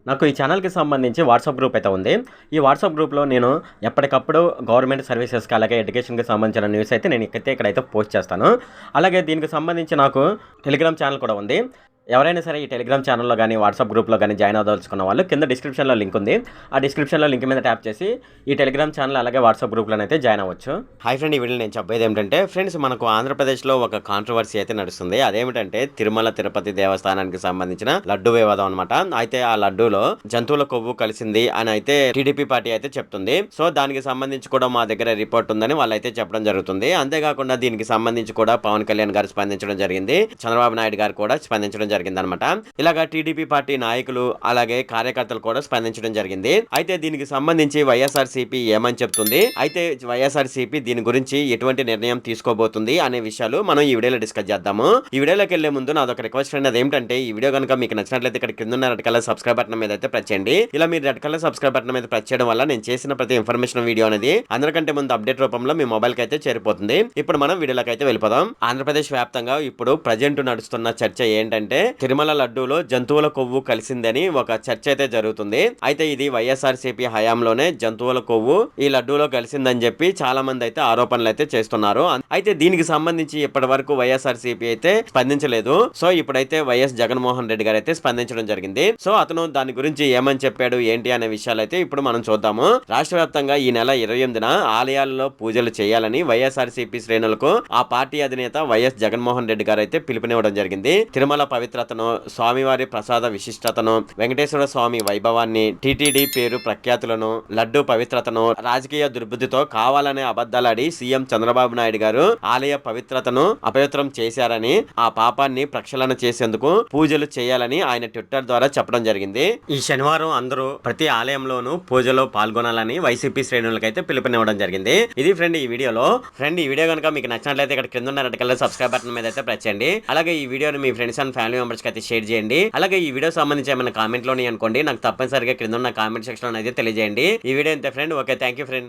నాకు ఈ ఛానల్‌కి సంబంధించి వాట్సాప్ గ్రూప్ అయితే ఉంది. ఈ వాట్సాప్ గ్రూప్‌లో నేను ఎప్పటికప్పుడు గవర్నమెంట్ సర్వీసెస్‌కి అలాగే ఎడ్యుకేషన్‌కి సంబంధించిన న్యూస్ అయితే నేను ఇక్కడైతే పోస్ట్ చేస్తాను. అలాగే దీనికి సంబంధించి నాకు టెలిగ్రామ్ ఛానల్ కూడా ఉంది. ఎవరైనా సరే ఈ టెలిగ్రామ్ ఛానల్‌లో గాని, వాట్సాప్ గ్రూప్‌లో గాని జాయిన్ అవ్వదలుచుకున్న వాళ్ళు కింద డిస్క్రిప్షన్‌లో లింక్ ఉంది. ఆ డిస్క్రిప్షన్‌లో లింక్ మీద ట్యాప్ చేసి ఈ టెలిగ్రామ్ ఛానల్ అలాగే వాట్సాప్ గ్రూప్‌లోనైతే జాయిన్ అవ్వచ్చు. హాయ్ ఫ్రెండ్, ఈ వీడియోలో నేను చెప్పేది ఏమిటంటే ఫ్రెండ్స్, మనకు ఆంధ్రప్రదేశ్‌లో ఒక కాంట్రోవర్సీ అయితే నడుస్తుంది. అదేమిటంటే తిరుమల తిరుపతి దేవస్థానానికి సంబంధించిన లడ్డు వివాదం అన్నమాట. అయితే ఆ లడ్డూలో జంతువుల కొవ్వు కలిసింది అని అయితే టీడీపీ పార్టీ అయితే చెప్తుంది. సో దానికి సంబంధించి కూడా మా దగ్గర రిపోర్ట్ ఉందని వాళ్ళైతే చెప్పడం జరుగుతుంది. అంతేకాకుండా దీనికి సంబంధించి కూడా పవన్ కళ్యాణ్ గారు స్పందించడం జరిగింది. చంద్రబాబు నాయుడు గారు కూడా స్పందించడం జరిగిందనమాట. ఇలాగా టీడీపీ పార్టీ నాయకులు అలాగే కార్యకర్తలు కూడా స్పందించడం జరిగింది. అయితే దీనికి సంబంధించి వైఎస్ఆర్సీపీ ఏమని చెప్తుంది, అయితే వైఎస్ఆర్సీపీ దీని గురించి ఎటువంటి నిర్ణయం తీసుకోబోతుంది అనే విషయాలు మనం ఈ వీడియోలో డిస్కస్ చేద్దాము. ఈ వీడియోలోకి వెళ్లే ముందు నాదొక రిక్వెస్ట్ ఫ్రెండ్, అదేంటంటే ఈ వీడియో కనుక మీకు నచ్చినట్లయితే ఇక్కడ కింద ఉన్న రెడ్ కలర్ సబ్స్క్రైబ్ బటన్ మీద అయితే ప్రెస్ చేయండి. ఇలా మీరు రెడ్ కలర్ సబ్స్క్రైబ్ బటన్ మీద ప్రెస్ చేయడం వల్ల నేను చేసిన ప్రతి ఇన్ఫర్మేషన్ వీడియో అనేది అందరికంటే ముందు అప్డేట్ రూపంలో మీ మొబైల్ కి అయితే చేరిపోతుంది. ఇప్పుడు మనం వీడియోలోకి అయితే వెళ్ళిపోదాం. ఆంధ్రప్రదేశ్ వ్యాప్తంగా ఇప్పుడు ప్రజెంట్ నడుస్తున్న చర్చ ఏంటంటే తిరుమల లడ్డూలో జంతువుల కొవ్వు కలిసిందని ఒక చర్చ అయితే జరుగుతుంది. అయితే ఇది వైఎస్ఆర్సీపీ హయాంలోనే జంతువుల కొవ్వు ఈ లడ్డూలో కలిసిందని చెప్పి చాలా మంది అయితే ఆరోపణలు అయితే చేస్తున్నారు. అయితే దీనికి సంబంధించి ఇప్పటి వరకు వైఎస్ఆర్సీపీ అయితే స్పందించలేదు. సో ఇప్పుడైతే వైఎస్ జగన్మోహన్ రెడ్డి గారు అయితే స్పందించడం జరిగింది. సో అతను దాని గురించి ఏమని చెప్పాడు ఏంటి అనే విషయాలు అయితే ఇప్పుడు మనం చూద్దాము. రాష్ట్ర వ్యాప్తంగా ఈ నెల 28న ఆలయాల్లో పూజలు చేయాలని వైఎస్ఆర్సీపీ శ్రేణులకు ఆ పార్టీ అధినేత వైఎస్ జగన్మోహన్ రెడ్డి గారు అయితే పిలుపునివ్వడం జరిగింది. తిరుమల పవిత్రతను, స్వామివారి ప్రసాద విశిష్టతను, వెంకటేశ్వర స్వామి వైభవాన్ని, టీటీడీ పేరు ప్రఖ్యాతులను, లడ్డు పవిత్రతను రాజకీయ దుర్బుద్ధితో కావాలనే అబద్ధాలాడి సీఎం చంద్రబాబు నాయుడు గారు ఆలయ పవిత్రతను అపవిత్రం చేశారని, ఆ పాపాన్ని ప్రక్షాళన చేసేందుకు పూజలు చేయాలని ఆయన ట్విట్టర్ ద్వారా చెప్పడం జరిగింది. ఈ శనివారం అందరూ ప్రతి ఆలయంలోనూ పూజలో పాల్గొనాలని వైసీపీ శ్రేణులకైతే పిలుపునివ్వడం జరిగింది. ఇది ఫ్రెండ్ ఈ వీడియోలో. ఫ్రెండ్, ఈ వీడియో కనుక మీకు నచ్చినట్లయితే ఇక్కడ కింద ఉన్న రెడ్ కలర్ సబ్స్క్రైబ్ బటన్ మీద అయితే ప్రెస్ చేయండి. అలాగే ఈ వీడియోని మీ ఫ్రెండ్స్ అండ్ ఫ్యామిలీ మెంబర్స్ కి అయితే షేర్ చేయండి. అలాగే ఈ వీడియో సంబంధించి ఏమైనా కామెంట్ లోని అనుకోండి, నాకు తప్పనిసరిగా క్రింద ఉన్న కామెంట్ సెక్షన్ లో అయితే తెలియజేయండి. ఈ వీడియో ఇంతే friend. Okay, thank you friend.